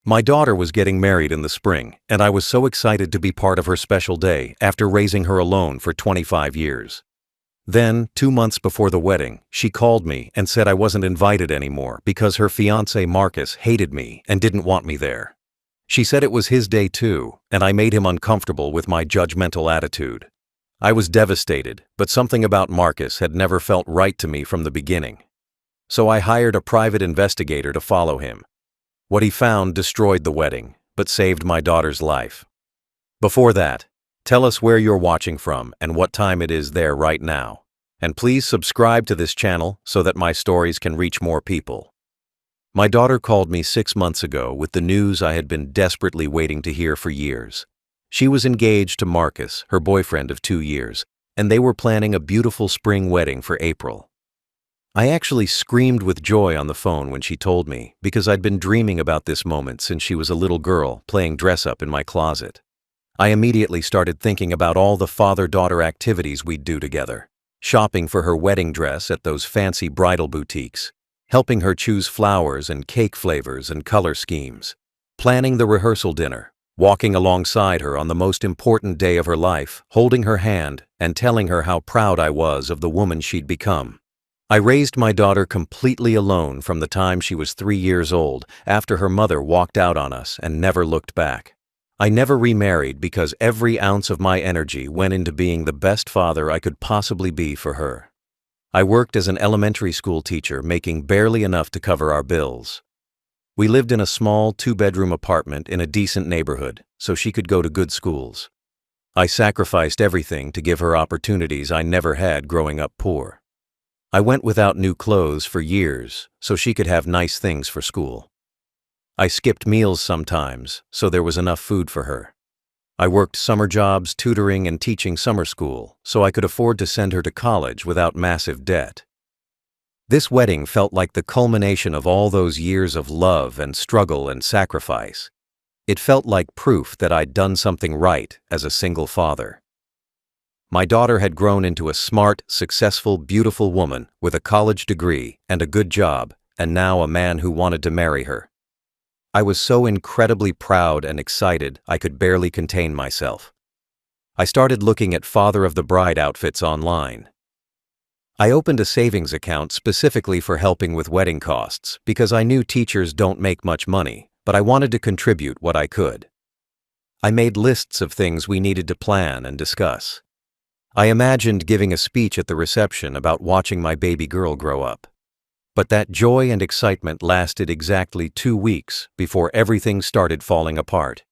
My daughter was getting married in the spring, and I was so excited to be part of her special day after raising her alone for 25 years. Then, 2 months before the wedding, she called me and said I wasn't invited anymore because her fiancé Marcus hated me and didn't want me there. She said it was his day too, and I made him uncomfortable with my judgmental attitude. I was devastated, but something about Marcus had never felt right to me from the beginning. So I hired a private investigator to follow him. What he found destroyed the wedding, but saved my daughter's life. Before that, tell us where you're watching from and what time it is there right now. And please subscribe to this channel so that my stories can reach more people. My daughter called me 6 months ago with the news I had been desperately waiting to hear for years. She was engaged to Marcus, her boyfriend of 2 years, and they were planning a beautiful spring wedding for April. I actually screamed with joy on the phone when she told me because I'd been dreaming about this moment since she was a little girl playing dress-up in my closet. I immediately started thinking about all the father-daughter activities we'd do together. Shopping for her wedding dress at those fancy bridal boutiques, helping her choose flowers and cake flavors and color schemes, planning the rehearsal dinner, walking alongside her on the most important day of her life, holding her hand and telling her how proud I was of the woman she'd become. I raised my daughter completely alone from the time she was 3 years old after her mother walked out on us and never looked back. I never remarried because every ounce of my energy went into being the best father I could possibly be for her. I worked as an elementary school teacher, making barely enough to cover our bills. We lived in a small 2-bedroom apartment in a decent neighborhood, so she could go to good schools. I sacrificed everything to give her opportunities I never had growing up poor. I went without new clothes for years, so she could have nice things for school. I skipped meals sometimes, so there was enough food for her. I worked summer jobs, tutoring and teaching summer school, so I could afford to send her to college without massive debt. This wedding felt like the culmination of all those years of love and struggle and sacrifice. It felt like proof that I'd done something right as a single father. My daughter had grown into a smart, successful, beautiful woman with a college degree and a good job, and now a man who wanted to marry her. I was so incredibly proud and excited I could barely contain myself. I started looking at father of the bride outfits online. I opened a savings account specifically for helping with wedding costs because I knew teachers don't make much money, but I wanted to contribute what I could. I made lists of things we needed to plan and discuss. I imagined giving a speech at the reception about watching my baby girl grow up. But that joy and excitement lasted exactly 2 weeks before everything started falling apart.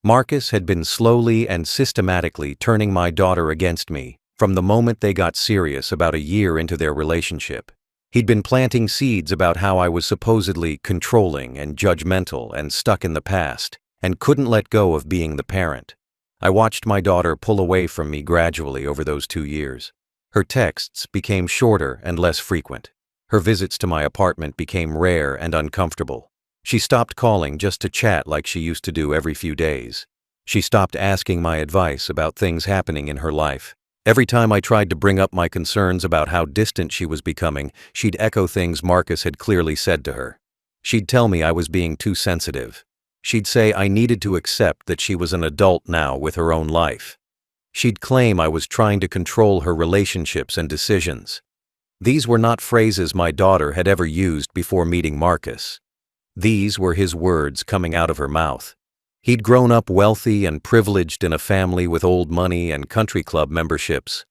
Marcus had been slowly and systematically turning my daughter against me from the moment they got serious about a year into their relationship. He'd been planting seeds about how I was supposedly controlling and judgmental and stuck in the past, and couldn't let go of being the parent. I watched my daughter pull away from me gradually over those 2 years. Her texts became shorter and less frequent. Her visits to my apartment became rare and uncomfortable. She stopped calling just to chat like she used to do every few days. She stopped asking my advice about things happening in her life. Every time I tried to bring up my concerns about how distant she was becoming, she'd echo things Marcus had clearly said to her. She'd tell me I was being too sensitive. She'd say I needed to accept that she was an adult now with her own life. She'd claim I was trying to control her relationships and decisions. These were not phrases my daughter had ever used before meeting Marcus. These were his words coming out of her mouth. He'd grown up wealthy and privileged in a family with old money and country club memberships.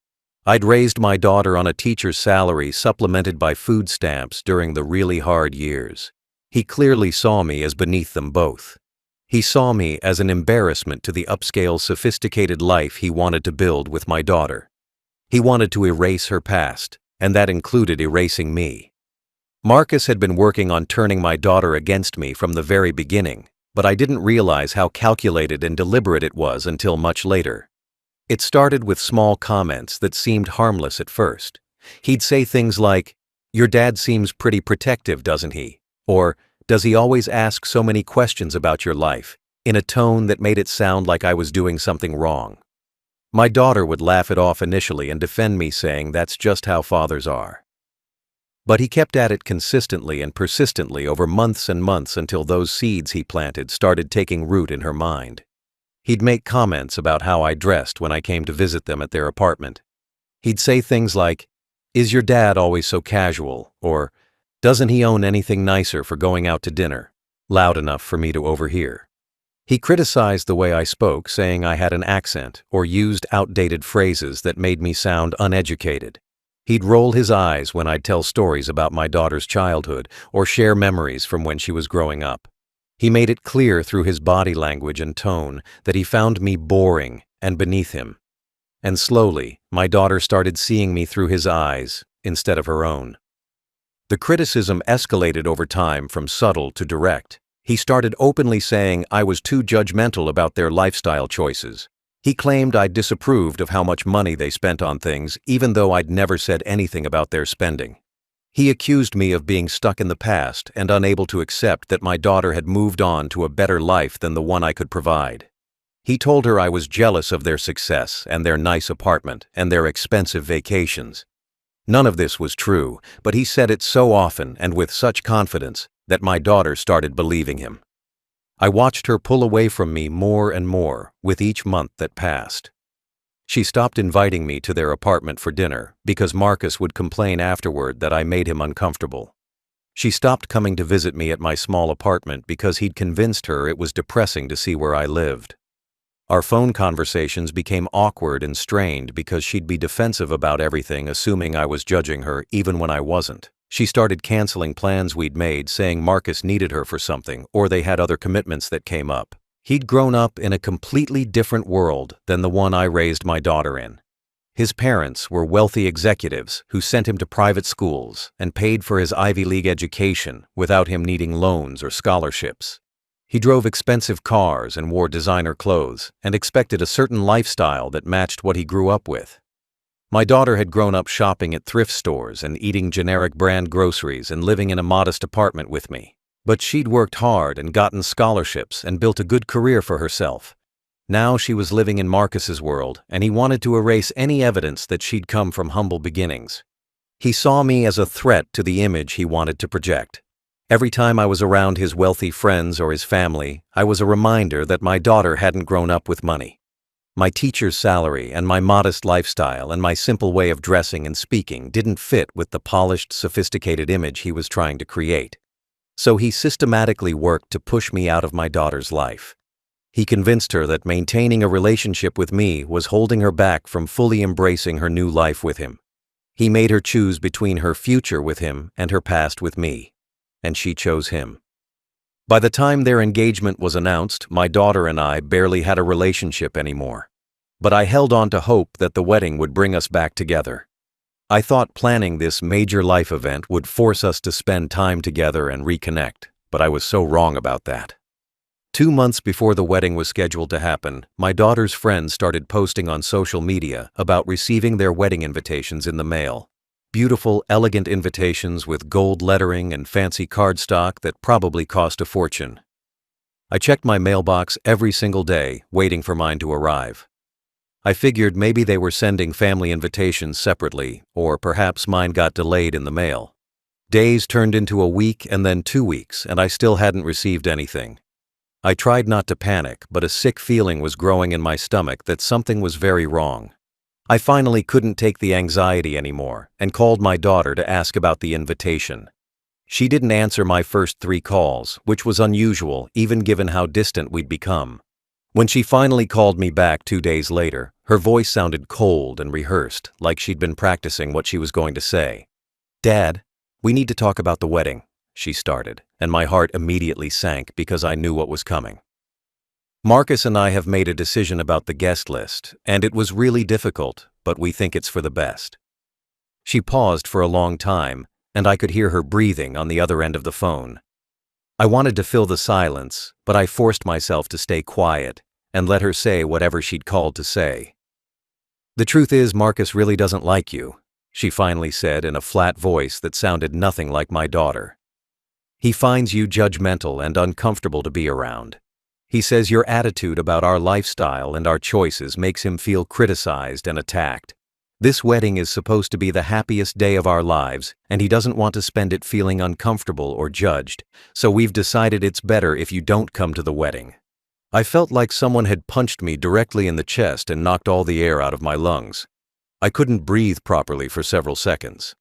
I'd raised my daughter on a teacher's salary supplemented by food stamps during the really hard years. He clearly saw me as beneath them both. He saw me as an embarrassment to the upscale, sophisticated life he wanted to build with my daughter. He wanted to erase her past, and that included erasing me. Marcus had been working on turning my daughter against me from the very beginning, but I didn't realize how calculated and deliberate it was until much later. It started with small comments that seemed harmless at first. He'd say things like, "Your dad seems pretty protective, doesn't he?" Or, "Does he always ask so many questions about your life?" in a tone that made it sound like I was doing something wrong. My daughter would laugh it off initially and defend me, saying that's just how fathers are. But he kept at it consistently and persistently over months and months until those seeds he planted started taking root in her mind. He'd make comments about how I dressed when I came to visit them at their apartment. He'd say things like, "Is your dad always so casual?" or "Doesn't he own anything nicer for going out to dinner?" loud enough for me to overhear. He criticized the way I spoke, saying I had an accent or used outdated phrases that made me sound uneducated. He'd roll his eyes when I'd tell stories about my daughter's childhood or share memories from when she was growing up. He made it clear through his body language and tone that he found me boring and beneath him. And slowly, my daughter started seeing me through his eyes instead of her own. The criticism escalated over time from subtle to direct. He started openly saying I was too judgmental about their lifestyle choices. He claimed I disapproved of how much money they spent on things, even though I'd never said anything about their spending. He accused me of being stuck in the past and unable to accept that my daughter had moved on to a better life than the one I could provide. He told her I was jealous of their success and their nice apartment and their expensive vacations. None of this was true, but he said it so often and with such confidence that my daughter started believing him. I watched her pull away from me more and more with each month that passed. She stopped inviting me to their apartment for dinner because Marcus would complain afterward that I made him uncomfortable. She stopped coming to visit me at my small apartment because he'd convinced her it was depressing to see where I lived. Our phone conversations became awkward and strained because she'd be defensive about everything, assuming I was judging her even when I wasn't. She started canceling plans we'd made, saying Marcus needed her for something or they had other commitments that came up. He'd grown up in a completely different world than the one I raised my daughter in. His parents were wealthy executives who sent him to private schools and paid for his Ivy League education without him needing loans or scholarships. He drove expensive cars and wore designer clothes and expected a certain lifestyle that matched what he grew up with. My daughter had grown up shopping at thrift stores and eating generic brand groceries and living in a modest apartment with me. But she'd worked hard and gotten scholarships and built a good career for herself. Now she was living in Marcus's world, and he wanted to erase any evidence that she'd come from humble beginnings. He saw me as a threat to the image he wanted to project. Every time I was around his wealthy friends or his family, I was a reminder that my daughter hadn't grown up with money. My teacher's salary and my modest lifestyle and my simple way of dressing and speaking didn't fit with the polished, sophisticated image he was trying to create. So he systematically worked to push me out of my daughter's life. He convinced her that maintaining a relationship with me was holding her back from fully embracing her new life with him. He made her choose between her future with him and her past with me, and she chose him. By the time their engagement was announced, my daughter and I barely had a relationship anymore. But I held on to hope that the wedding would bring us back together. I thought planning this major life event would force us to spend time together and reconnect, but I was so wrong about that. 2 months before the wedding was scheduled to happen, my daughter's friends started posting on social media about receiving their wedding invitations in the mail. Beautiful, elegant invitations with gold lettering and fancy cardstock that probably cost a fortune. I checked my mailbox every single day, waiting for mine to arrive. I figured maybe they were sending family invitations separately, or perhaps mine got delayed in the mail. Days turned into a week and then 2 weeks, and I still hadn't received anything. I tried not to panic, but a sick feeling was growing in my stomach that something was very wrong. I finally couldn't take the anxiety anymore and called my daughter to ask about the invitation. She didn't answer my first 3 calls, which was unusual even given how distant we'd become. When she finally called me back 2 days later, her voice sounded cold and rehearsed, like she'd been practicing what she was going to say. "Dad, we need to talk about the wedding," she started, and my heart immediately sank because I knew what was coming. "Marcus and I have made a decision about the guest list, and it was really difficult, but we think it's for the best." She paused for a long time, and I could hear her breathing on the other end of the phone. I wanted to fill the silence, but I forced myself to stay quiet and let her say whatever she'd called to say. "The truth is, Marcus really doesn't like you," she finally said in a flat voice that sounded nothing like my daughter. "He finds you judgmental and uncomfortable to be around. He says your attitude about our lifestyle and our choices makes him feel criticized and attacked. This wedding is supposed to be the happiest day of our lives, and he doesn't want to spend it feeling uncomfortable or judged, so we've decided it's better if you don't come to the wedding." I felt like someone had punched me directly in the chest and knocked all the air out of my lungs. I couldn't breathe properly for several seconds.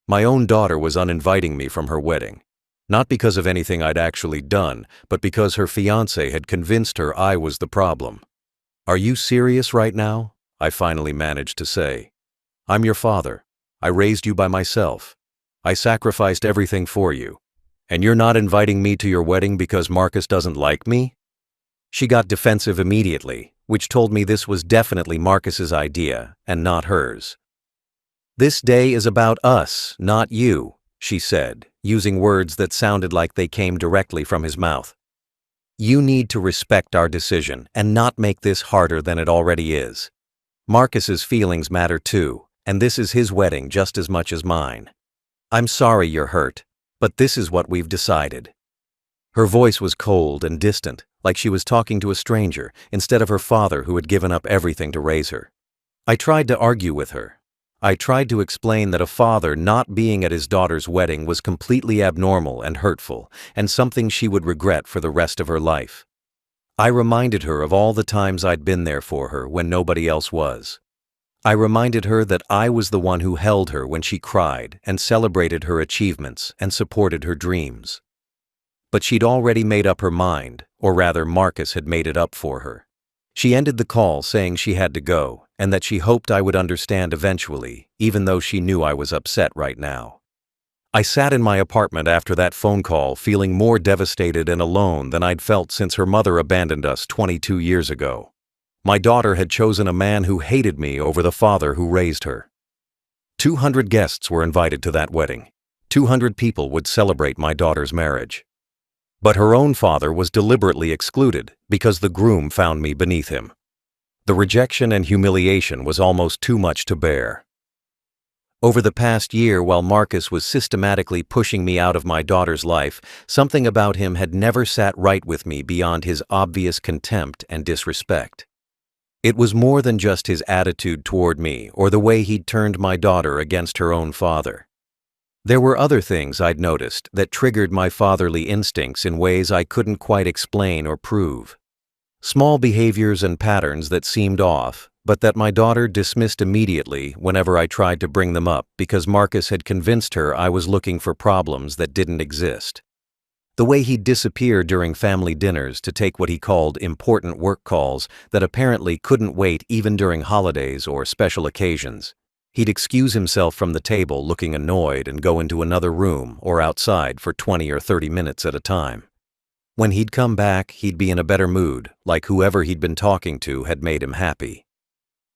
My own daughter was uninviting me from her wedding. Not because of anything I'd actually done, but because her fiancé had convinced her I was the problem. "Are you serious right now?" I finally managed to say. "I'm your father. I raised you by myself. I sacrificed everything for you. And you're not inviting me to your wedding because Marcus doesn't like me?" She got defensive immediately, which told me this was definitely Marcus's idea and not hers. "This day is about us, not you," she said, using words that sounded like they came directly from his mouth. "You need to respect our decision and not make this harder than it already is. Marcus's feelings matter too, and this is his wedding just as much as mine. I'm sorry you're hurt, but this is what we've decided." Her voice was cold and distant, like she was talking to a stranger instead of her father who had given up everything to raise her. I tried to argue with her. I tried to explain that a father not being at his daughter's wedding was completely abnormal and hurtful, and something she would regret for the rest of her life. I reminded her of all the times I'd been there for her when nobody else was. I reminded her that I was the one who held her when she cried and celebrated her achievements and supported her dreams. But she'd already made up her mind, or rather Marcus had made it up for her. She ended the call saying she had to go, and that she hoped I would understand eventually, even though she knew I was upset right now. I sat in my apartment after that phone call feeling more devastated and alone than I'd felt since her mother abandoned us 22 years ago. My daughter had chosen a man who hated me over the father who raised her. 200 guests were invited to that wedding. 200 people would celebrate my daughter's marriage. But her own father was deliberately excluded because the groom found me beneath him. The rejection and humiliation was almost too much to bear. Over the past year, while Marcus was systematically pushing me out of my daughter's life, something about him had never sat right with me beyond his obvious contempt and disrespect. It was more than just his attitude toward me or the way he'd turned my daughter against her own father. There were other things I'd noticed that triggered my fatherly instincts in ways I couldn't quite explain or prove. Small behaviors and patterns that seemed off, but that my daughter dismissed immediately whenever I tried to bring them up because Marcus had convinced her I was looking for problems that didn't exist. The way he'd disappear during family dinners to take what he called important work calls that apparently couldn't wait even during holidays or special occasions. He'd excuse himself from the table looking annoyed and go into another room or outside for 20 or 30 minutes at a time. When he'd come back, he'd be in a better mood, like whoever he'd been talking to had made him happy.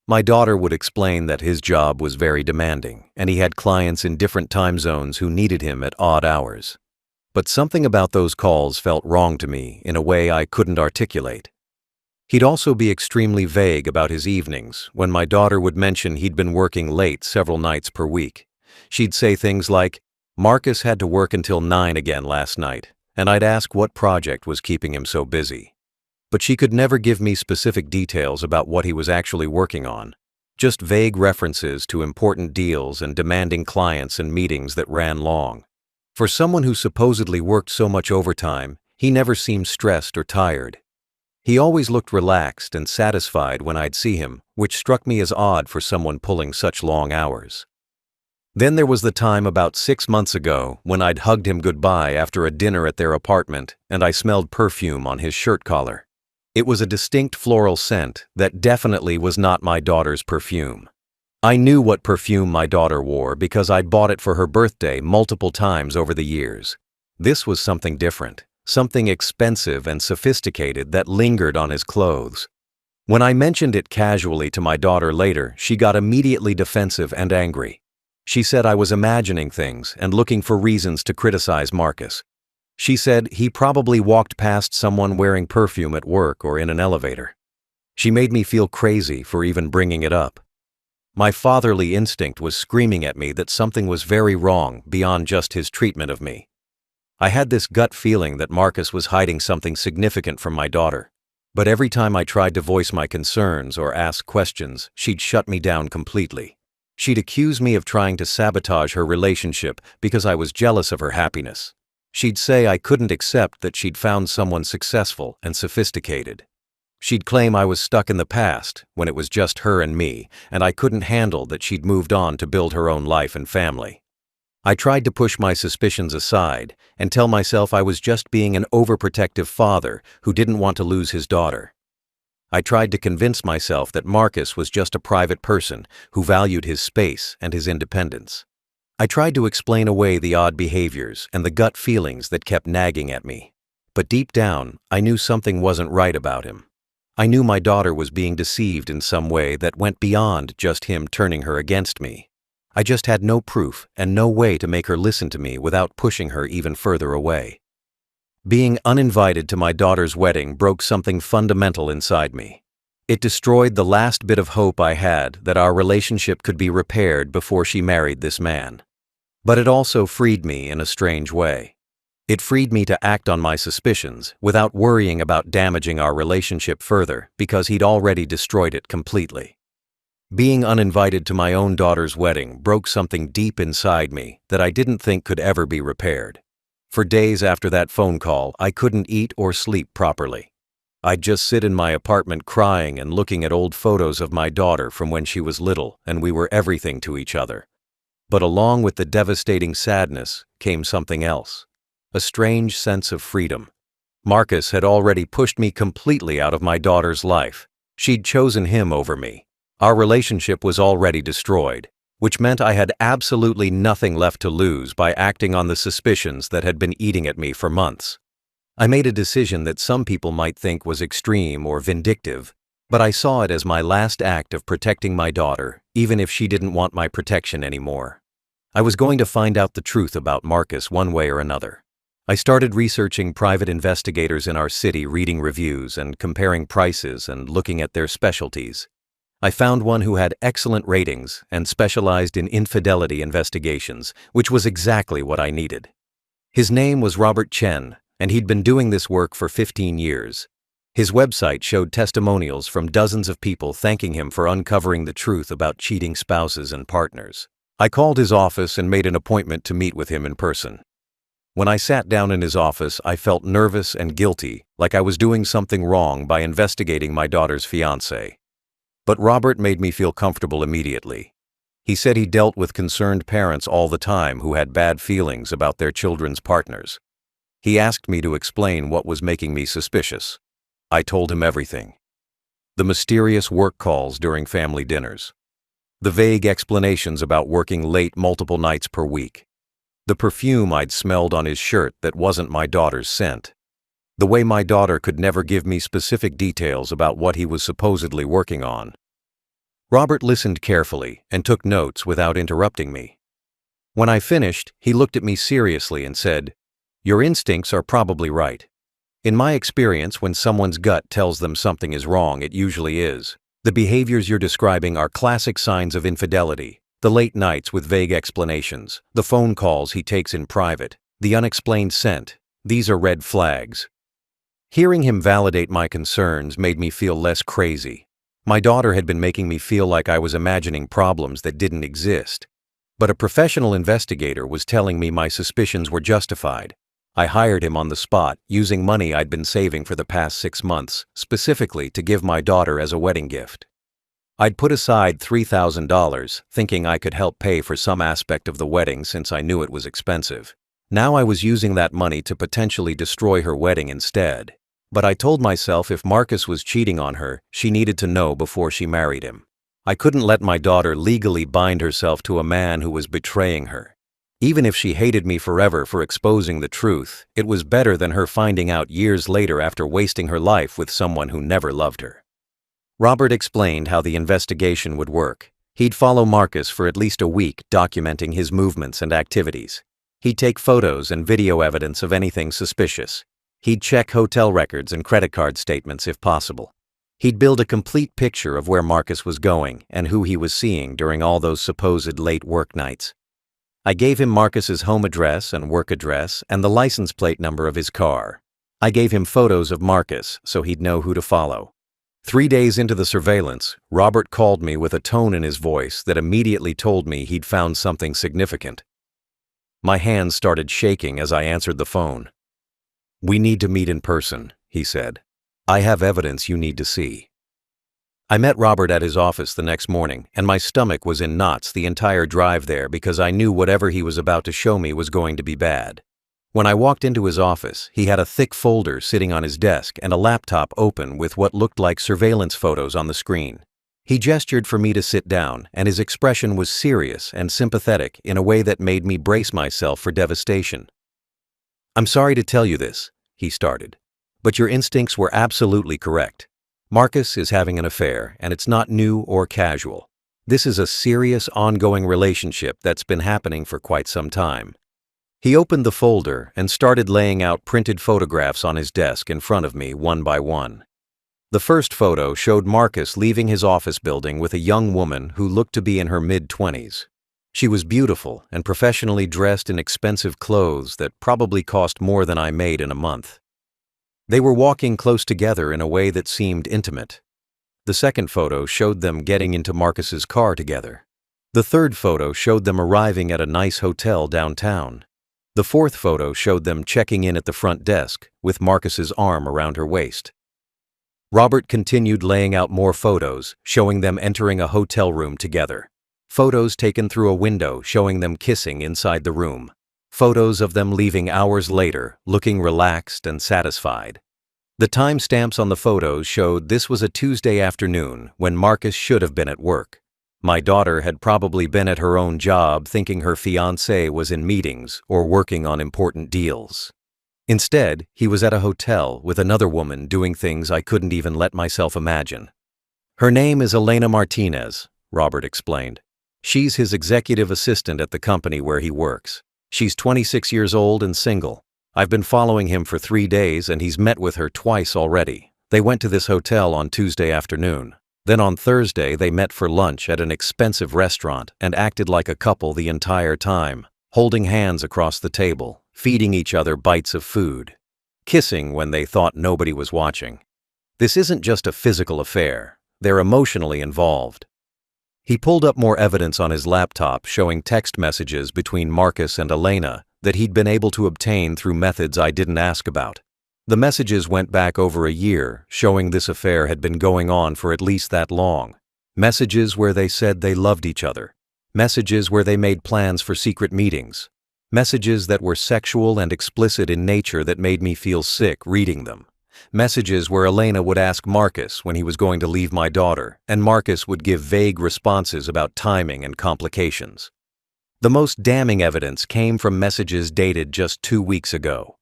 My daughter would explain that his job was very demanding, and he had clients in different time zones who needed him at odd hours. But something about those calls felt wrong to me in a way I couldn't articulate. He'd also be extremely vague about his evenings when my daughter would mention he'd been working late several nights per week. She'd say things like, "Marcus had to work until 9 again last night," and I'd ask what project was keeping him so busy. But she could never give me specific details about what he was actually working on, just vague references to important deals and demanding clients and meetings that ran long. For someone who supposedly worked so much overtime, he never seemed stressed or tired. He always looked relaxed and satisfied when I'd see him, which struck me as odd for someone pulling such long hours. Then there was the time about 6 months ago when I'd hugged him goodbye after a dinner at their apartment and I smelled perfume on his shirt collar. It was a distinct floral scent that definitely was not my daughter's perfume. I knew what perfume my daughter wore because I'd bought it for her birthday multiple times over the years. This was something different. Something expensive and sophisticated that lingered on his clothes. When I mentioned it casually to my daughter later, she got immediately defensive and angry. She said I was imagining things and looking for reasons to criticize Marcus. She said he probably walked past someone wearing perfume at work or in an elevator. She made me feel crazy for even bringing it up. My fatherly instinct was screaming at me that something was very wrong beyond just his treatment of me. I had this gut feeling that Marcus was hiding something significant from my daughter, but every time I tried to voice my concerns or ask questions, she'd shut me down completely. She'd accuse me of trying to sabotage her relationship because I was jealous of her happiness. She'd say I couldn't accept that she'd found someone successful and sophisticated. She'd claim I was stuck in the past when it was just her and me, and I couldn't handle that she'd moved on to build her own life and family. I tried to push my suspicions aside and tell myself I was just being an overprotective father who didn't want to lose his daughter. I tried to convince myself that Marcus was just a private person who valued his space and his independence. I tried to explain away the odd behaviors and the gut feelings that kept nagging at me. But deep down, I knew something wasn't right about him. I knew my daughter was being deceived in some way that went beyond just him turning her against me. I just had no proof and no way to make her listen to me without pushing her even further away. Being uninvited to my daughter's wedding broke something fundamental inside me. It destroyed the last bit of hope I had that our relationship could be repaired before she married this man. But it also freed me in a strange way. It freed me to act on my suspicions without worrying about damaging our relationship further because he'd already destroyed it completely. Being uninvited to my own daughter's wedding broke something deep inside me that I didn't think could ever be repaired. For days after that phone call, I couldn't eat or sleep properly. I'd just sit in my apartment crying and looking at old photos of my daughter from when she was little and we were everything to each other. But along with the devastating sadness came something else. A strange sense of freedom. Marcus had already pushed me completely out of my daughter's life. She'd chosen him over me. Our relationship was already destroyed, which meant I had absolutely nothing left to lose by acting on the suspicions that had been eating at me for months. I made a decision that some people might think was extreme or vindictive, but I saw it as my last act of protecting my daughter, even if she didn't want my protection anymore. I was going to find out the truth about Marcus one way or another. I started researching private investigators in our city, reading reviews and comparing prices and looking at their specialties. I found one who had excellent ratings and specialized in infidelity investigations, which was exactly what I needed. His name was Robert Chen, and he'd been doing this work for 15 years. His website showed testimonials from dozens of people thanking him for uncovering the truth about cheating spouses and partners. I called his office and made an appointment to meet with him in person. When I sat down in his office, I felt nervous and guilty, like I was doing something wrong by investigating my daughter's fiancé. But Robert made me feel comfortable immediately. He said he dealt with concerned parents all the time who had bad feelings about their children's partners. He asked me to explain what was making me suspicious. I told him everything. The mysterious work calls during family dinners. The vague explanations about working late multiple nights per week. The perfume I'd smelled on his shirt that wasn't my daughter's scent. The way my daughter could never give me specific details about what he was supposedly working on. Robert listened carefully and took notes without interrupting me. When I finished, he looked at me seriously and said, "Your instincts are probably right. In my experience, when someone's gut tells them something is wrong, it usually is. The behaviors you're describing are classic signs of infidelity. The late nights with vague explanations, the phone calls he takes in private, the unexplained scent, these are red flags." Hearing him validate my concerns made me feel less crazy. My daughter had been making me feel like I was imagining problems that didn't exist. But a professional investigator was telling me my suspicions were justified. I hired him on the spot, using money I'd been saving for the past 6 months, specifically to give my daughter as a wedding gift. I'd put aside $3,000, thinking I could help pay for some aspect of the wedding since I knew it was expensive. Now I was using that money to potentially destroy her wedding instead. But I told myself if Marcus was cheating on her, she needed to know before she married him. I couldn't let my daughter legally bind herself to a man who was betraying her. Even if she hated me forever for exposing the truth, it was better than her finding out years later after wasting her life with someone who never loved her. Robert explained how the investigation would work. He'd follow Marcus for at least a week, documenting his movements and activities. He'd take photos and video evidence of anything suspicious. He'd check hotel records and credit card statements if possible. He'd build a complete picture of where Marcus was going and who he was seeing during all those supposed late work nights. I gave him Marcus's home address and work address and the license plate number of his car. I gave him photos of Marcus so he'd know who to follow. 3 days into the surveillance, Robert called me with a tone in his voice that immediately told me he'd found something significant. My hands started shaking as I answered the phone. "We need to meet in person," he said. "I have evidence you need to see." I met Robert at his office the next morning, and my stomach was in knots the entire drive there because I knew whatever he was about to show me was going to be bad. When I walked into his office, he had a thick folder sitting on his desk and a laptop open with what looked like surveillance photos on the screen. He gestured for me to sit down, and his expression was serious and sympathetic in a way that made me brace myself for devastation. "I'm sorry to tell you this," he started, "but your instincts were absolutely correct. Marcus is having an affair, and it's not new or casual. This is a serious, ongoing relationship that's been happening for quite some time." He opened the folder and started laying out printed photographs on his desk in front of me one by one. The first photo showed Marcus leaving his office building with a young woman who looked to be in her mid-20s. She was beautiful and professionally dressed in expensive clothes that probably cost more than I made in a month. They were walking close together in a way that seemed intimate. The second photo showed them getting into Marcus's car together. The third photo showed them arriving at a nice hotel downtown. The fourth photo showed them checking in at the front desk, with Marcus's arm around her waist. Robert continued laying out more photos, showing them entering a hotel room together. Photos taken through a window showing them kissing inside the room. Photos of them leaving hours later, looking relaxed and satisfied. The timestamps on the photos showed this was a Tuesday afternoon when Marcus should have been at work. My daughter had probably been at her own job thinking her fiancé was in meetings or working on important deals. Instead, he was at a hotel with another woman doing things I couldn't even let myself imagine. "Her name is Elena Martinez," Robert explained. "She's his executive assistant at the company where he works. She's 26 years old and single. I've been following him for 3 days and he's met with her twice already. They went to this hotel on Tuesday afternoon. Then on Thursday they met for lunch at an expensive restaurant and acted like a couple the entire time, holding hands across the table, feeding each other bites of food, kissing when they thought nobody was watching. This isn't just a physical affair. They're emotionally involved." He pulled up more evidence on his laptop showing text messages between Marcus and Elena that he'd been able to obtain through methods I didn't ask about. The messages went back over a year, showing this affair had been going on for at least that long. Messages where they said they loved each other. Messages where they made plans for secret meetings. Messages that were sexual and explicit in nature that made me feel sick reading them. Messages where Elena would ask Marcus when he was going to leave my daughter, and Marcus would give vague responses about timing and complications. The most damning evidence came from messages dated just 2 weeks ago.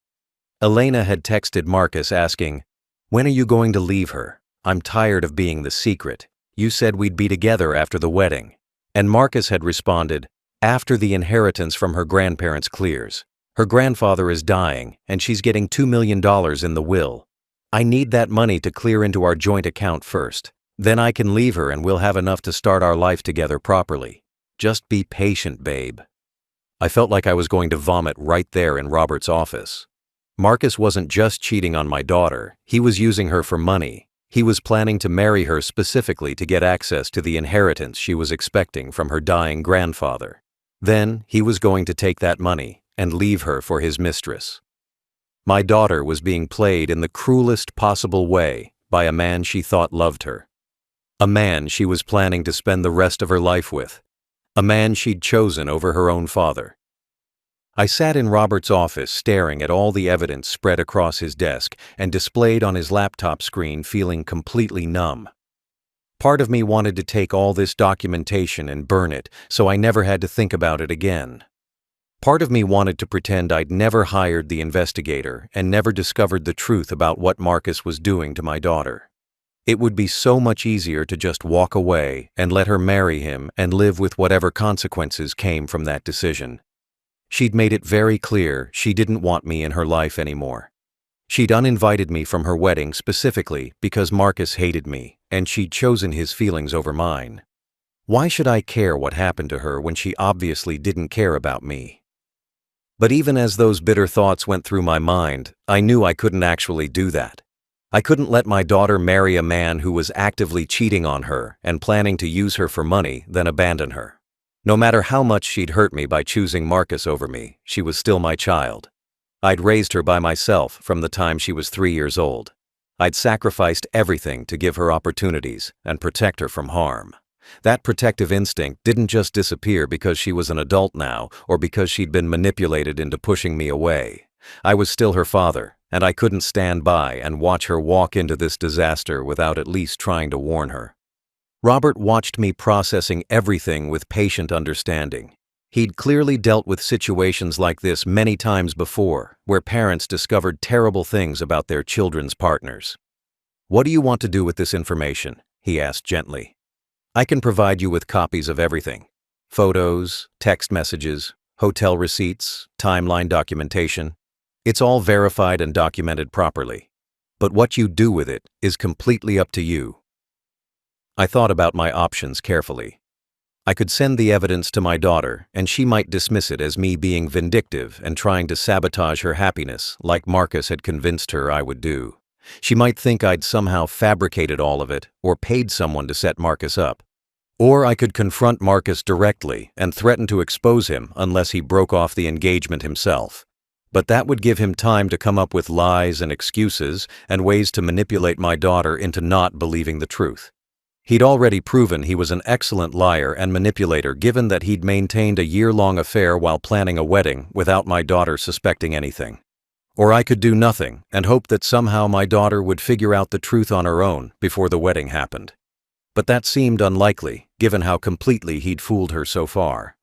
Elena had texted Marcus asking, "When are you going to leave her? I'm tired of being the secret. You said we'd be together after the wedding." And Marcus had responded, "After the inheritance from her grandparents clears. Her grandfather is dying, and she's getting $2 million in the will. I need that money to clear into our joint account first. Then I can leave her and we'll have enough to start our life together properly. Just be patient, babe." I felt like I was going to vomit right there in Robert's office. Marcus wasn't just cheating on my daughter, he was using her for money. He was planning to marry her specifically to get access to the inheritance she was expecting from her dying grandfather. Then he was going to take that money and leave her for his mistress. My daughter was being played in the cruelest possible way by a man she thought loved her. A man she was planning to spend the rest of her life with. A man she'd chosen over her own father. I sat in Robert's office staring at all the evidence spread across his desk and displayed on his laptop screen, feeling completely numb. Part of me wanted to take all this documentation and burn it so I never had to think about it again. Part of me wanted to pretend I'd never hired the investigator and never discovered the truth about what Marcus was doing to my daughter. It would be so much easier to just walk away and let her marry him and live with whatever consequences came from that decision. She'd made it very clear she didn't want me in her life anymore. She'd uninvited me from her wedding specifically because Marcus hated me, and she'd chosen his feelings over mine. Why should I care what happened to her when she obviously didn't care about me? But even as those bitter thoughts went through my mind, I knew I couldn't actually do that. I couldn't let my daughter marry a man who was actively cheating on her and planning to use her for money, then abandon her. No matter how much she'd hurt me by choosing Marcus over me, she was still my child. I'd raised her by myself from the time she was 3 years old. I'd sacrificed everything to give her opportunities and protect her from harm. That protective instinct didn't just disappear because she was an adult now or because she'd been manipulated into pushing me away. I was still her father, and I couldn't stand by and watch her walk into this disaster without at least trying to warn her. Robert watched me processing everything with patient understanding. He'd clearly dealt with situations like this many times before, where parents discovered terrible things about their children's partners. "What do you want to do with this information?" he asked gently. "I can provide you with copies of everything. Photos, text messages, hotel receipts, timeline documentation. It's all verified and documented properly. But what you do with it is completely up to you." I thought about my options carefully. I could send the evidence to my daughter, and she might dismiss it as me being vindictive and trying to sabotage her happiness, like Marcus had convinced her I would do. She might think I'd somehow fabricated all of it or paid someone to set Marcus up. Or I could confront Marcus directly and threaten to expose him unless he broke off the engagement himself. But that would give him time to come up with lies and excuses and ways to manipulate my daughter into not believing the truth. He'd already proven he was an excellent liar and manipulator, given that he'd maintained a year-long affair while planning a wedding without my daughter suspecting anything. Or I could do nothing and hope that somehow my daughter would figure out the truth on her own before the wedding happened. But that seemed unlikely, given how completely he'd fooled her so far.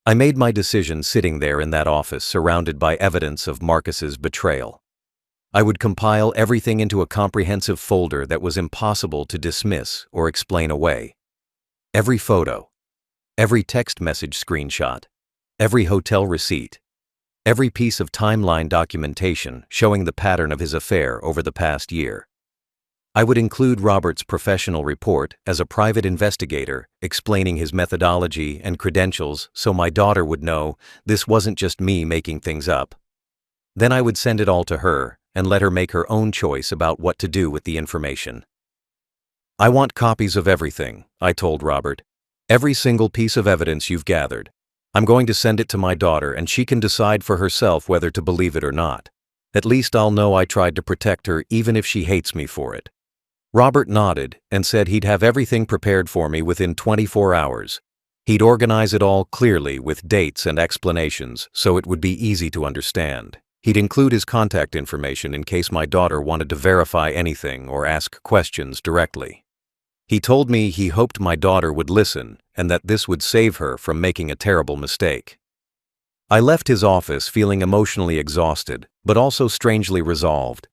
I made my decision sitting there in that office surrounded by evidence of Marcus's betrayal. I would compile everything into a comprehensive folder that was impossible to dismiss or explain away. Every photo, every text message screenshot, every hotel receipt, every piece of timeline documentation showing the pattern of his affair over the past year. I would include Robert's professional report as a private investigator, explaining his methodology and credentials so my daughter would know this wasn't just me making things up. Then I would send it all to her and let her make her own choice about what to do with the information. "I want copies of everything," I told Robert. "Every single piece of evidence you've gathered. I'm going to send it to my daughter and she can decide for herself whether to believe it or not. At least I'll know I tried to protect her even if she hates me for it." Robert nodded and said he'd have everything prepared for me within 24 hours. He'd organize it all clearly with dates and explanations so it would be easy to understand. He'd include his contact information in case my daughter wanted to verify anything or ask questions directly. He told me he hoped my daughter would listen and that this would save her from making a terrible mistake. I left his office feeling emotionally exhausted, but also strangely resolved.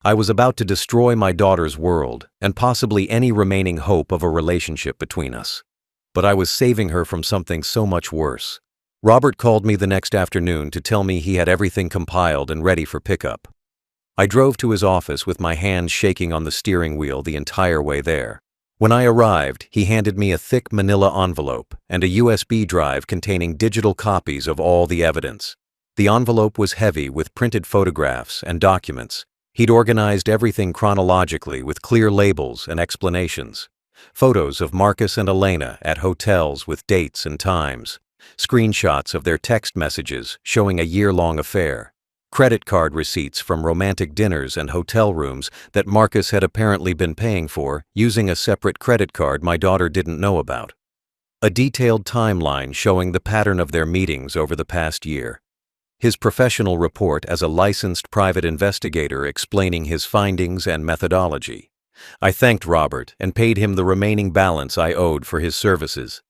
I was about to destroy my daughter's world and possibly any remaining hope of a relationship between us. But I was saving her from something so much worse. Robert called me the next afternoon to tell me he had everything compiled and ready for pickup. I drove to his office with my hands shaking on the steering wheel the entire way there. When I arrived, he handed me a thick manila envelope and a USB drive containing digital copies of all the evidence. The envelope was heavy with printed photographs and documents. He'd organized everything chronologically with clear labels and explanations. Photos of Marcus and Elena at hotels with dates and times. Screenshots of their text messages showing a year-long affair. Credit card receipts from romantic dinners and hotel rooms that Marcus had apparently been paying for using a separate credit card my daughter didn't know about. A detailed timeline showing the pattern of their meetings over the past year. His professional report as a licensed private investigator explaining his findings and methodology. I thanked Robert and paid him the remaining balance I owed for his services.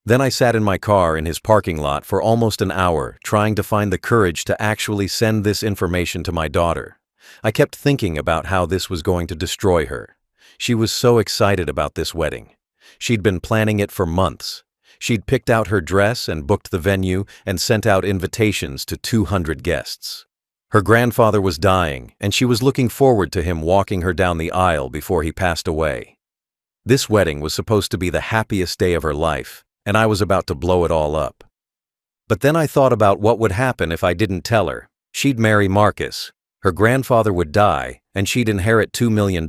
Then I sat in my car in his parking lot for almost an hour, trying to find the courage to actually send this information to my daughter. I kept thinking about how this was going to destroy her. She was so excited about this wedding. She'd been planning it for months. She'd picked out her dress and booked the venue and sent out invitations to 200 guests. Her grandfather was dying, and she was looking forward to him walking her down the aisle before he passed away. This wedding was supposed to be the happiest day of her life, and I was about to blow it all up. But then I thought about what would happen if I didn't tell her. She'd marry Marcus. Her grandfather would die, and she'd inherit $2 million.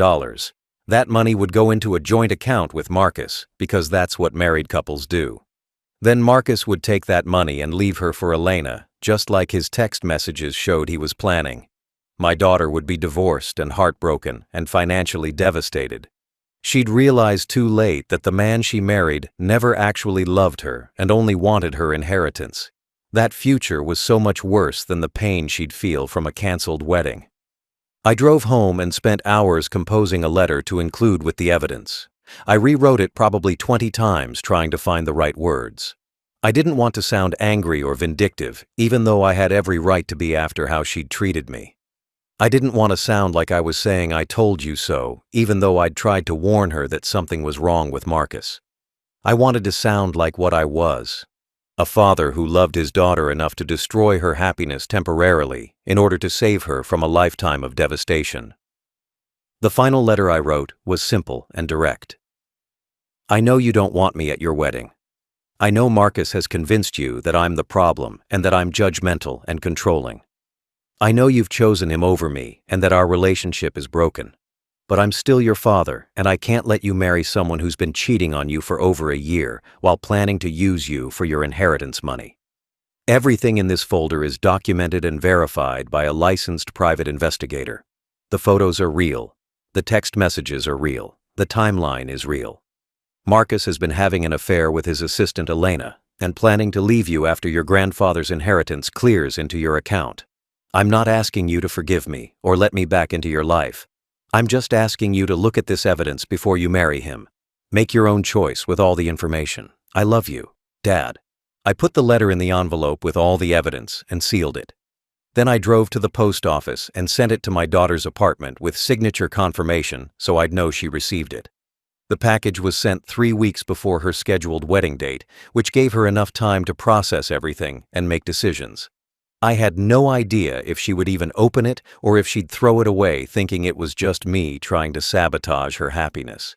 That money would go into a joint account with Marcus, because that's what married couples do. Then Marcus would take that money and leave her for Elena, just like his text messages showed he was planning. My daughter would be divorced and heartbroken and financially devastated. She'd realize too late that the man she married never actually loved her and only wanted her inheritance. That future was so much worse than the pain she'd feel from a canceled wedding. I drove home and spent hours composing a letter to include with the evidence. I rewrote it probably 20 times trying to find the right words. I didn't want to sound angry or vindictive, even though I had every right to be after how she'd treated me. I didn't want to sound like I was saying I told you so, even though I'd tried to warn her that something was wrong with Marcus. I wanted to sound like what I was. A father who loved his daughter enough to destroy her happiness temporarily in order to save her from a lifetime of devastation. The final letter I wrote was simple and direct. I know you don't want me at your wedding. I know Marcus has convinced you that I'm the problem and that I'm judgmental and controlling. I know you've chosen him over me and that our relationship is broken. But I'm still your father, and I can't let you marry someone who's been cheating on you for over a year while planning to use you for your inheritance money. Everything in this folder is documented and verified by a licensed private investigator. The photos are real. The text messages are real. The timeline is real. Marcus has been having an affair with his assistant Elena and planning to leave you after your grandfather's inheritance clears into your account. I'm not asking you to forgive me or let me back into your life. I'm just asking you to look at this evidence before you marry him. Make your own choice with all the information. I love you, Dad. I put the letter in the envelope with all the evidence and sealed it. Then I drove to the post office and sent it to my daughter's apartment with signature confirmation so I'd know she received it. The package was sent 3 weeks before her scheduled wedding date, which gave her enough time to process everything and make decisions. I had no idea if she would even open it or if she'd throw it away thinking it was just me trying to sabotage her happiness.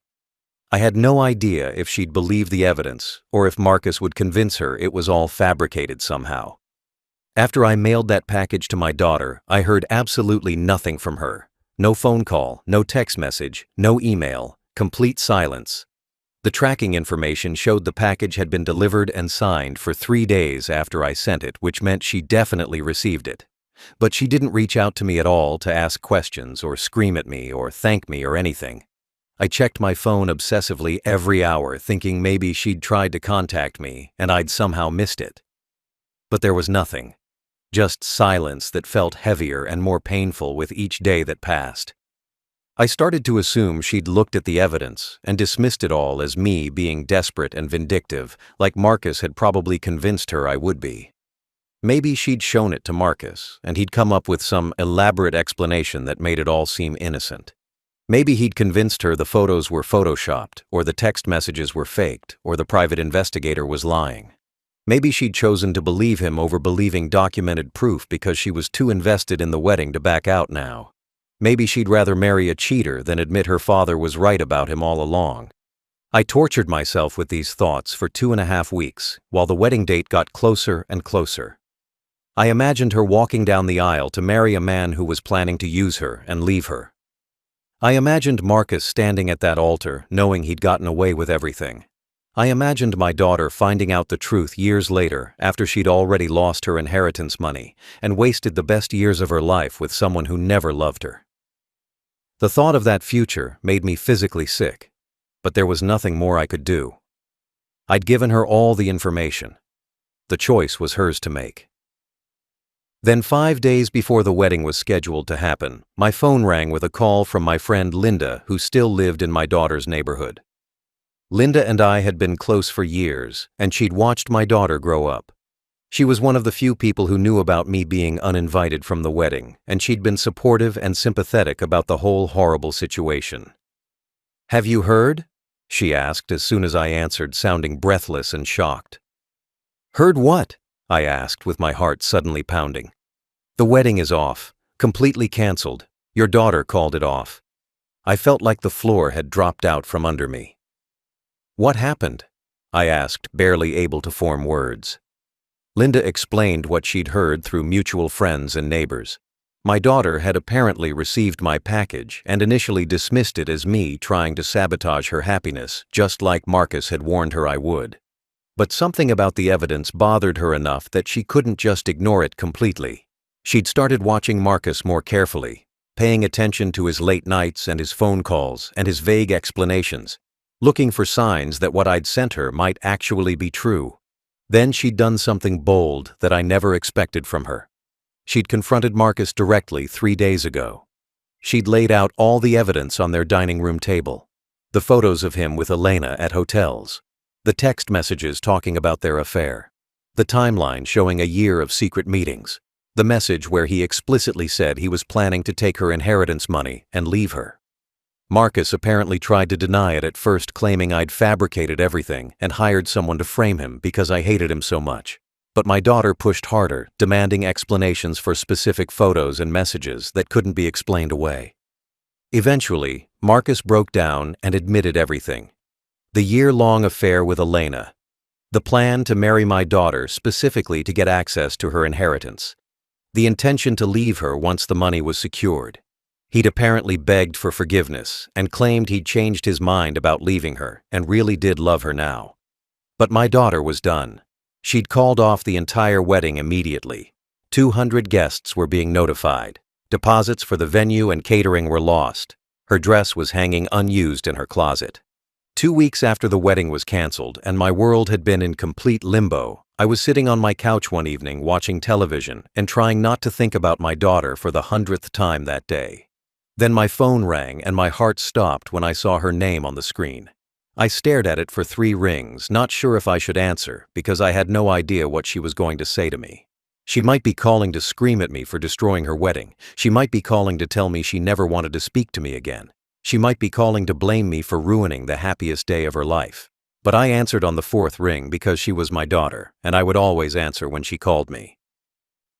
I had no idea if she'd believe the evidence or if Marcus would convince her it was all fabricated somehow. After I mailed that package to my daughter, I heard absolutely nothing from her. No phone call, no text message, no email, complete silence. The tracking information showed the package had been delivered and signed for 3 days after I sent it, which meant she definitely received it. But she didn't reach out to me at all to ask questions or scream at me or thank me or anything. I checked my phone obsessively every hour, thinking maybe she'd tried to contact me and I'd somehow missed it. But there was nothing. Just silence that felt heavier and more painful with each day that passed. I started to assume she'd looked at the evidence and dismissed it all as me being desperate and vindictive, like Marcus had probably convinced her I would be. Maybe she'd shown it to Marcus, and he'd come up with some elaborate explanation that made it all seem innocent. Maybe he'd convinced her the photos were photoshopped, or the text messages were faked, or the private investigator was lying. Maybe she'd chosen to believe him over believing documented proof because she was too invested in the wedding to back out now. Maybe she'd rather marry a cheater than admit her father was right about him all along. I tortured myself with these thoughts for 2.5 weeks, while the wedding date got closer and closer. I imagined her walking down the aisle to marry a man who was planning to use her and leave her. I imagined Marcus standing at that altar, knowing he'd gotten away with everything. I imagined my daughter finding out the truth years later after she'd already lost her inheritance money and wasted the best years of her life with someone who never loved her. The thought of that future made me physically sick, but there was nothing more I could do. I'd given her all the information. The choice was hers to make. Then 5 days before the wedding was scheduled to happen, my phone rang with a call from my friend Linda, who still lived in my daughter's neighborhood. Linda and I had been close for years, and she'd watched my daughter grow up. She was one of the few people who knew about me being uninvited from the wedding, and she'd been supportive and sympathetic about the whole horrible situation. "Have you heard?" she asked as soon as I answered, sounding breathless and shocked. "Heard what?" I asked with my heart suddenly pounding. "The wedding is off, completely canceled. Your daughter called it off." I felt like the floor had dropped out from under me. "What happened?" I asked, barely able to form words. Linda explained what she'd heard through mutual friends and neighbors. My daughter had apparently received my package and initially dismissed it as me trying to sabotage her happiness, just like Marcus had warned her I would. But something about the evidence bothered her enough that she couldn't just ignore it completely. She'd started watching Marcus more carefully, paying attention to his late nights and his phone calls and his vague explanations, looking for signs that what I'd sent her might actually be true. Then she'd done something bold that I never expected from her. She'd confronted Marcus directly 3 days ago. She'd laid out all the evidence on their dining room table. The photos of him with Elena at hotels. The text messages talking about their affair. The timeline showing a year of secret meetings. The message where he explicitly said he was planning to take her inheritance money and leave her. Marcus apparently tried to deny it at first, claiming I'd fabricated everything and hired someone to frame him because I hated him so much. But my daughter pushed harder, demanding explanations for specific photos and messages that couldn't be explained away. Eventually, Marcus broke down and admitted everything. The year-long affair with Elena. The plan to marry my daughter specifically to get access to her inheritance. The intention to leave her once the money was secured. He'd apparently begged for forgiveness and claimed he'd changed his mind about leaving her and really did love her now. But my daughter was done. She'd called off the entire wedding immediately. 200 guests were being notified. Deposits for the venue and catering were lost. Her dress was hanging unused in her closet. 2 weeks after the wedding was canceled and my world had been in complete limbo, I was sitting on my couch one evening watching television and trying not to think about my daughter for the 100th time that day. Then my phone rang and my heart stopped when I saw her name on the screen. I stared at it for 3 rings, not sure if I should answer because I had no idea what she was going to say to me. She might be calling to scream at me for destroying her wedding. She might be calling to tell me she never wanted to speak to me again. She might be calling to blame me for ruining the happiest day of her life. But I answered on the 4th ring because she was my daughter, and I would always answer when she called me.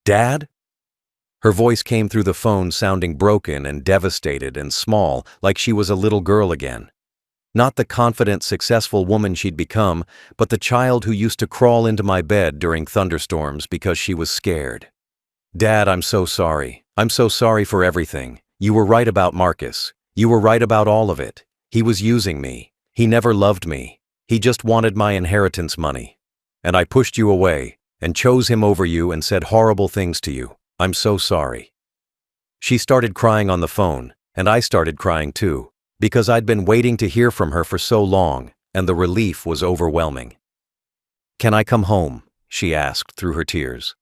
"Dad?" Her voice came through the phone sounding broken and devastated and small, like she was a little girl again. Not the confident, successful woman she'd become, but the child who used to crawl into my bed during thunderstorms because she was scared. "Dad, I'm so sorry. I'm so sorry for everything. You were right about Marcus. You were right about all of it. He was using me. He never loved me. He just wanted my inheritance money. And I pushed you away, and chose him over you and said horrible things to you. I'm so sorry." She started crying on the phone, and I started crying too, because I'd been waiting to hear from her for so long, and the relief was overwhelming. "Can I come home?" she asked through her tears.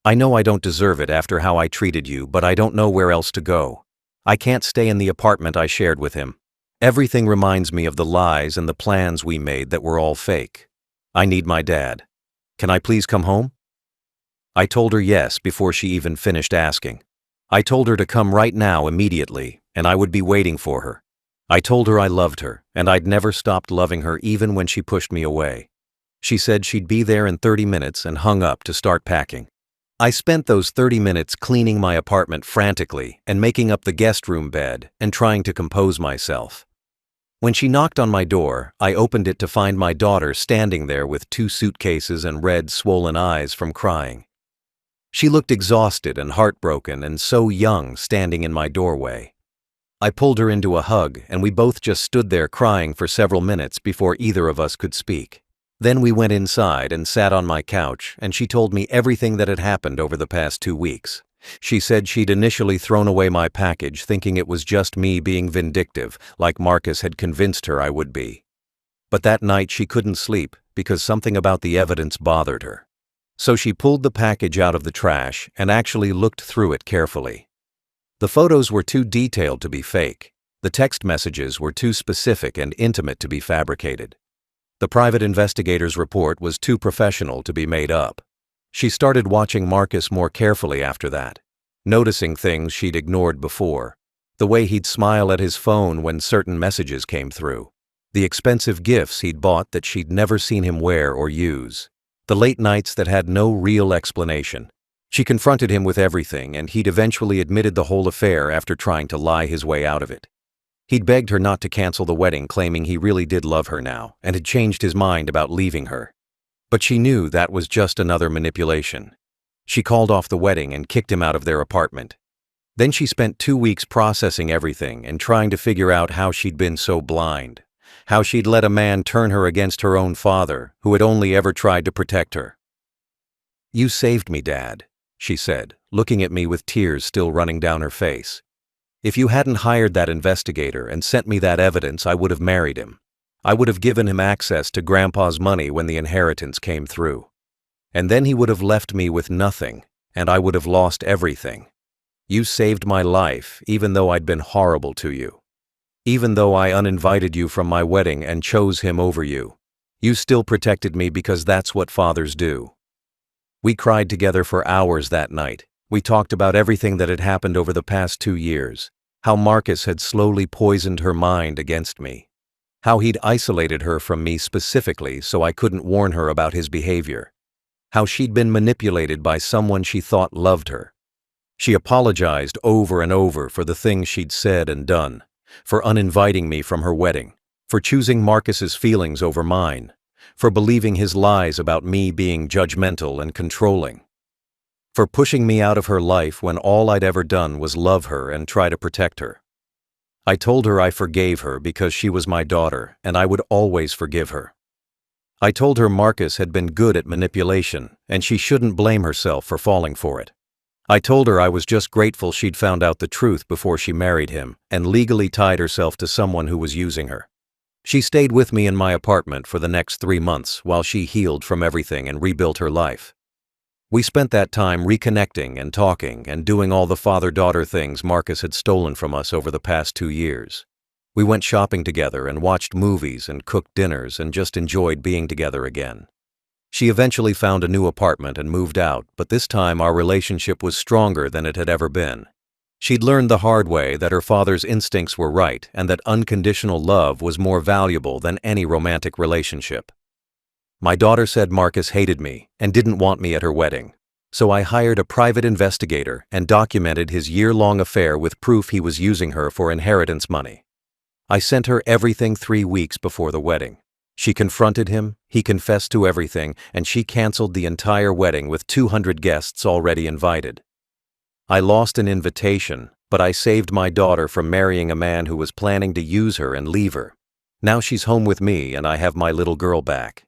"I know I don't deserve it after how I treated you, but I don't know where else to go. I can't stay in the apartment I shared with him. Everything reminds me of the lies and the plans we made that were all fake. I need my dad. Can I please come home?" I told her yes before she even finished asking. I told her to come right now immediately, and I would be waiting for her. I told her I loved her, and I'd never stopped loving her even when she pushed me away. She said she'd be there in 30 minutes and hung up to start packing. I spent those 30 minutes cleaning my apartment frantically and making up the guest room bed and trying to compose myself. When she knocked on my door, I opened it to find my daughter standing there with 2 suitcases and red, swollen eyes from crying. She looked exhausted and heartbroken and so young standing in my doorway. I pulled her into a hug and we both just stood there crying for several minutes before either of us could speak. Then we went inside and sat on my couch and she told me everything that had happened over the past 2 weeks. She said she'd initially thrown away my package thinking it was just me being vindictive, like Marcus had convinced her I would be. But that night she couldn't sleep because something about the evidence bothered her. So she pulled the package out of the trash and actually looked through it carefully. The photos were too detailed to be fake. The text messages were too specific and intimate to be fabricated. The private investigator's report was too professional to be made up. She started watching Marcus more carefully after that, noticing things she'd ignored before. The way he'd smile at his phone when certain messages came through. The expensive gifts he'd bought that she'd never seen him wear or use. The late nights that had no real explanation. She confronted him with everything and he'd eventually admitted the whole affair after trying to lie his way out of it. He'd begged her not to cancel the wedding, claiming he really did love her now and had changed his mind about leaving her. But she knew that was just another manipulation. She called off the wedding and kicked him out of their apartment. Then she spent 2 weeks processing everything and trying to figure out how she'd been so blind, how she'd let a man turn her against her own father, who had only ever tried to protect her. "You saved me, Dad," she said, looking at me with tears still running down her face. "If you hadn't hired that investigator and sent me that evidence, I would have married him. I would have given him access to Grandpa's money when the inheritance came through. And then he would have left me with nothing, and I would have lost everything. You saved my life, even though I'd been horrible to you. Even though I uninvited you from my wedding and chose him over you, you still protected me because that's what fathers do." We cried together for hours that night. We talked about everything that had happened over the past 2 years, how Marcus had slowly poisoned her mind against me, how he'd isolated her from me specifically so I couldn't warn her about his behavior, how she'd been manipulated by someone she thought loved her. She apologized over and over for the things she'd said and done, for uninviting me from her wedding, for choosing Marcus's feelings over mine, for believing his lies about me being judgmental and controlling, for pushing me out of her life when all I'd ever done was love her and try to protect her. I told her I forgave her because she was my daughter and I would always forgive her. I told her Marcus had been good at manipulation and she shouldn't blame herself for falling for it. I told her I was just grateful she'd found out the truth before she married him and legally tied herself to someone who was using her. She stayed with me in my apartment for the next 3 months while she healed from everything and rebuilt her life. We spent that time reconnecting and talking and doing all the father-daughter things Marcus had stolen from us over the past 2 years. We went shopping together and watched movies and cooked dinners and just enjoyed being together again. She eventually found a new apartment and moved out, but this time our relationship was stronger than it had ever been. She'd learned the hard way that her father's instincts were right and that unconditional love was more valuable than any romantic relationship. My daughter said Marcus hated me and didn't want me at her wedding, so I hired a private investigator and documented his year-long affair with proof he was using her for inheritance money. I sent her everything 3 weeks before the wedding. She confronted him, he confessed to everything, and she canceled the entire wedding with 200 guests already invited. I lost an invitation, but I saved my daughter from marrying a man who was planning to use her and leave her. Now she's home with me and I have my little girl back.